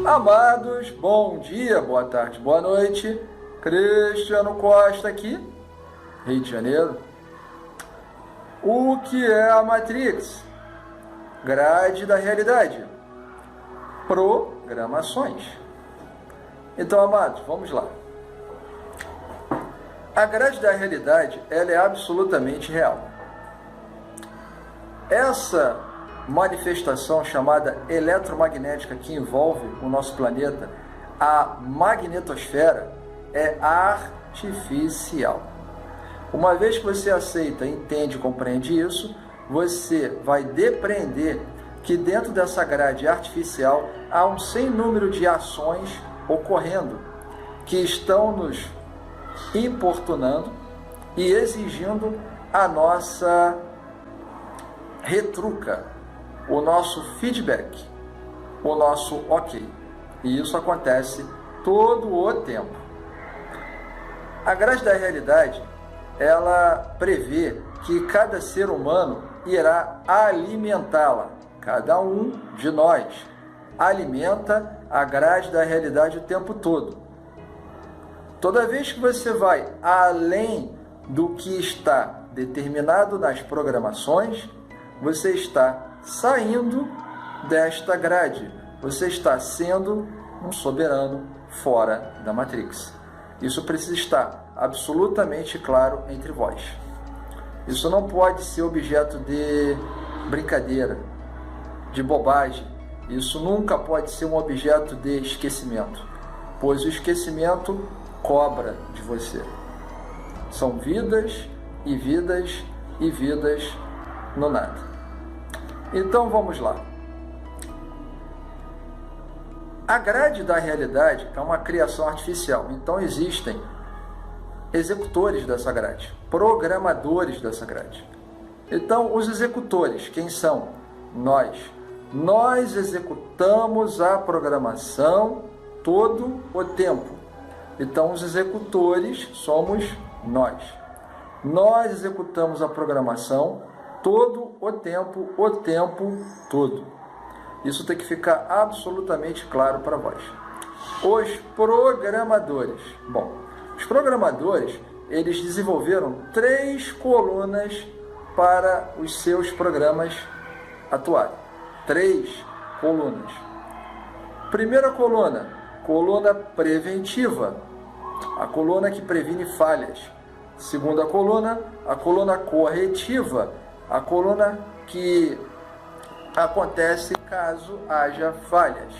Amados, bom dia, boa tarde, boa noite. Cristiano Costa aqui, Rio de Janeiro. O que é a Matrix? Grade da realidade. Programações. Então, amados, vamos lá. A grade da realidade, ela é absolutamente real. Essa manifestação chamada eletromagnética que envolve o nosso planeta, a magnetosfera, é artificial. Uma vez que você aceita, entende e compreende isso, você vai depreender que dentro dessa grade artificial há um sem número de ações ocorrendo que estão nos importunando e exigindo a nossa retruca, o nosso feedback, o nosso ok. E isso acontece todo o tempo. A grade da realidade, ela prevê que cada ser humano irá alimentá-la. Cada um de nós alimenta a grade da realidade o tempo todo. Toda vez que você vai além do que está determinado nas programações, você está saindo desta grade. Você está sendo um soberano fora da Matrix. Isso precisa estar absolutamente claro entre vós. Isso não pode ser objeto de brincadeira, de bobagem. Isso nunca pode ser um objeto de esquecimento, pois o esquecimento cobra de você. São vidas e vidas e vidas no nada. Então vamos lá. A grade da realidade é uma criação artificial. Então existem executores dessa grade, programadores dessa grade. Então os executores, quem são? Nós. Nós executamos a programação todo o tempo. Então os executores somos nós. Nós executamos a programação todo o tempo todo. Isso tem que ficar absolutamente claro para vós. Os programadores. Bom, os programadores, eles desenvolveram 3 colunas para os seus programas atuarem. 3 colunas. Primeira coluna, coluna preventiva. A coluna que previne falhas. Segunda coluna, a coluna corretiva. A coluna que acontece caso haja falhas.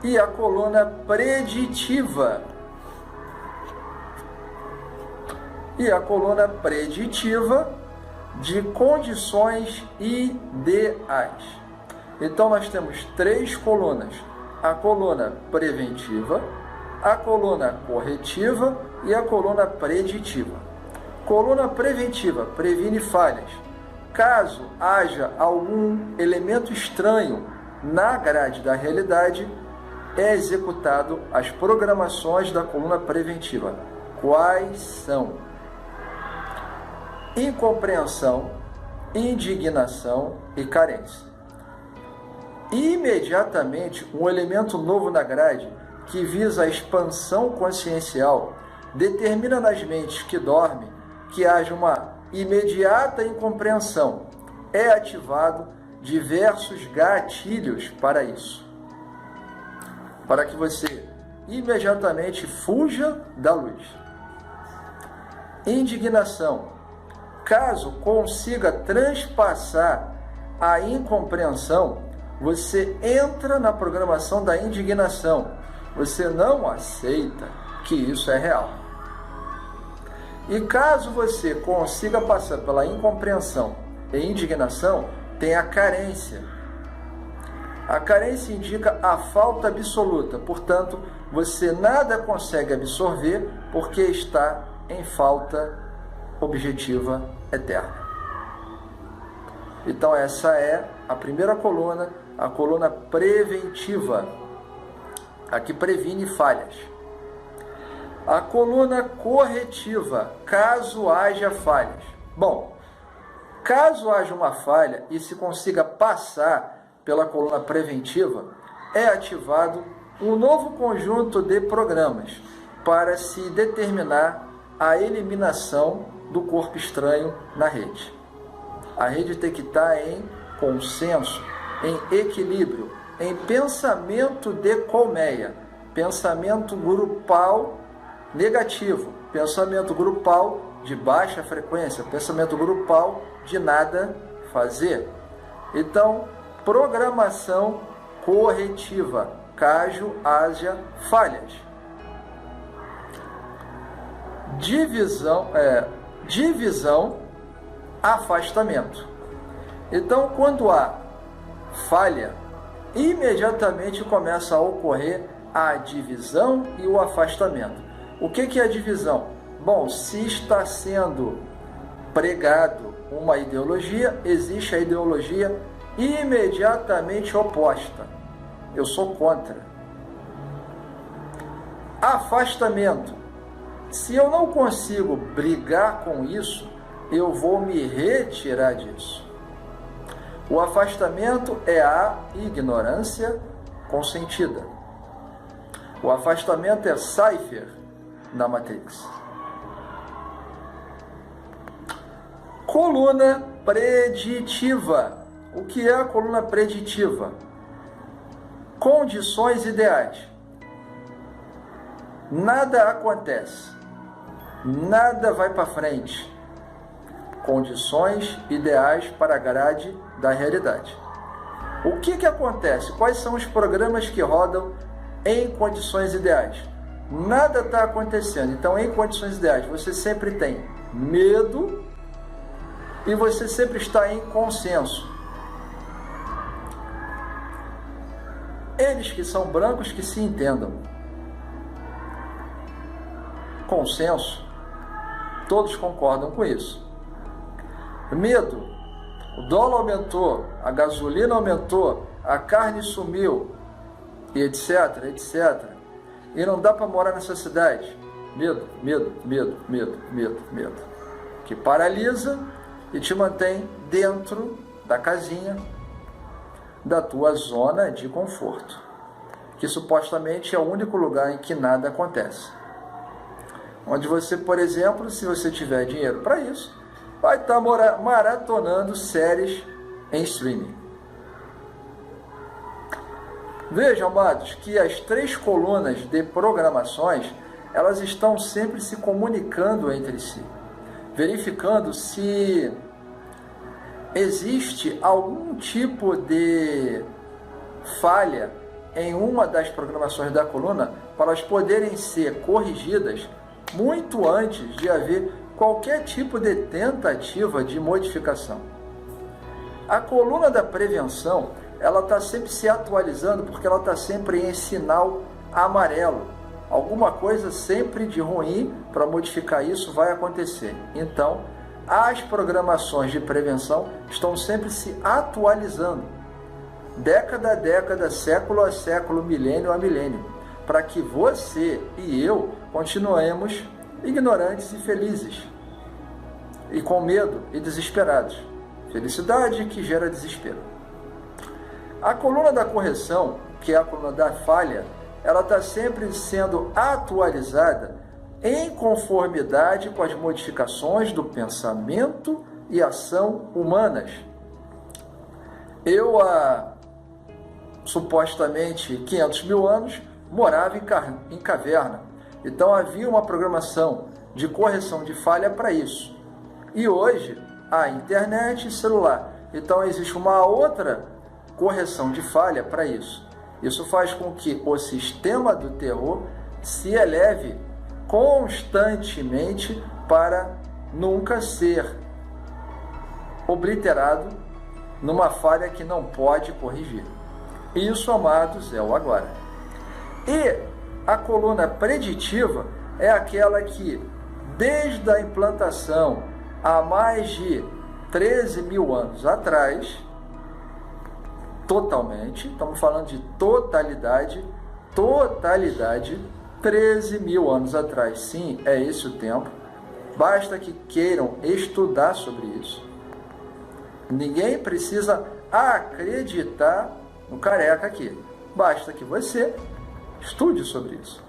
E a coluna preditiva. E a coluna preditiva de condições ideais. Então nós temos 3 colunas. A coluna preventiva, a coluna corretiva e a coluna preditiva. Coluna preventiva previne falhas. Caso haja algum elemento estranho na grade da realidade, é executado as programações da coluna preventiva. Quais são? Incompreensão, indignação e carência. Imediatamente, um elemento novo na grade que visa a expansão consciencial determina nas mentes que dormem que haja uma imediata incompreensão. É ativado diversos gatilhos para isso, para que você imediatamente fuja da luz. Indignação. Caso consiga transpassar a incompreensão, você entra na programação da indignação. Você não aceita que isso é real. E caso você consiga passar pela incompreensão e indignação, tem a carência. A carência indica a falta absoluta, portanto, você nada consegue absorver porque está em falta objetiva eterna. Então essa é a primeira coluna, a coluna preventiva, a que previne falhas. A coluna corretiva, caso haja falhas. Bom, caso haja uma falha e se consiga passar pela coluna preventiva, é ativado um novo conjunto de programas para se determinar a eliminação do corpo estranho na rede. A rede tem que estar em consenso, em equilíbrio, em pensamento de colmeia, pensamento grupal negativo, pensamento grupal de baixa frequência, pensamento grupal de nada fazer. Então, programação corretiva, caso haja falhas. Divisão, afastamento. Então, quando há falha, imediatamente começa a ocorrer a divisão e o afastamento. O que é a divisão? Bom, se está sendo pregado uma ideologia, existe a ideologia imediatamente oposta. Eu sou contra. Afastamento. Se eu não consigo brigar com isso, eu vou me retirar disso. O afastamento é a ignorância consentida. O afastamento é Cypher na Matrix. Coluna preditiva. O que é a coluna preditiva? Condições ideais. Nada acontece. Nada vai para frente. Condições ideais para a grade da realidade. O que acontece? Quais são os programas que rodam em condições ideais? Nada está acontecendo. Então, em condições ideais, você sempre tem medo e você sempre está em consenso. Eles que são brancos que se entendam. Consenso. Todos concordam com isso. Medo. O dólar aumentou, a gasolina aumentou, a carne sumiu, e etc, etc. E não dá para morar nessa cidade. Medo, medo, medo, medo, medo, medo. Que paralisa e te mantém dentro da casinha, da tua zona de conforto, que supostamente é o único lugar em que nada acontece. Onde você, por exemplo, se você tiver dinheiro para isso, vai estar maratonando séries em streaming. Vejam, amados, que as 3 colunas de programações, elas estão sempre se comunicando entre si, verificando se existe algum tipo de falha em uma das programações da coluna para elas poderem ser corrigidas muito antes de haver qualquer tipo de tentativa de modificação. A coluna da prevenção, ela está sempre se atualizando porque ela está sempre em sinal amarelo. Alguma coisa sempre de ruim para modificar isso vai acontecer. Então, as programações de prevenção estão sempre se atualizando, década a década, século a século, milênio a milênio, para que você e eu continuemos ignorantes e felizes, e com medo e desesperados. Felicidade que gera desespero. A coluna da correção, que é a coluna da falha, ela está sempre sendo atualizada em conformidade com as modificações do pensamento e ação humanas. Eu, há supostamente 500 mil anos, morava em caverna. Então havia uma programação de correção de falha para isso. E hoje, a internet e celular. Então existe uma outra correção de falha para isso. Isso faz com que o sistema do terror se eleve constantemente para nunca ser obliterado numa falha que não pode corrigir. Isso, amados, é o agora. E a coluna preditiva é aquela que, desde a implantação há mais de 13 mil anos atrás, totalmente, estamos falando de totalidade, 13 mil anos atrás, sim, é esse o tempo, basta que queiram estudar sobre isso. Ninguém precisa acreditar no careca aqui. Basta que você estude sobre isso.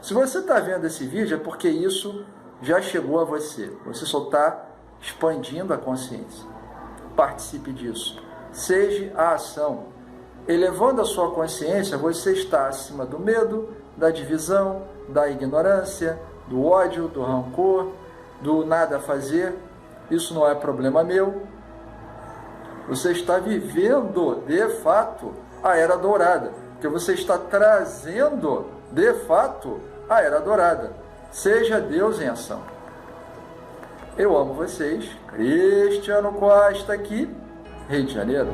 Se você está vendo esse vídeo é porque isso já chegou a você. Você só está expandindo a consciência. Participe disso. Seja a ação. Elevando a sua consciência, você está acima do medo, da divisão, da ignorância, do ódio, do rancor, do nada a fazer. Isso não é problema meu. Você está vivendo, de fato, a Era Dourada. Porque você está trazendo, de fato, a Era Dourada. Seja Deus em ação. Eu amo vocês. Cristiano Costa aqui, Rio de Janeiro.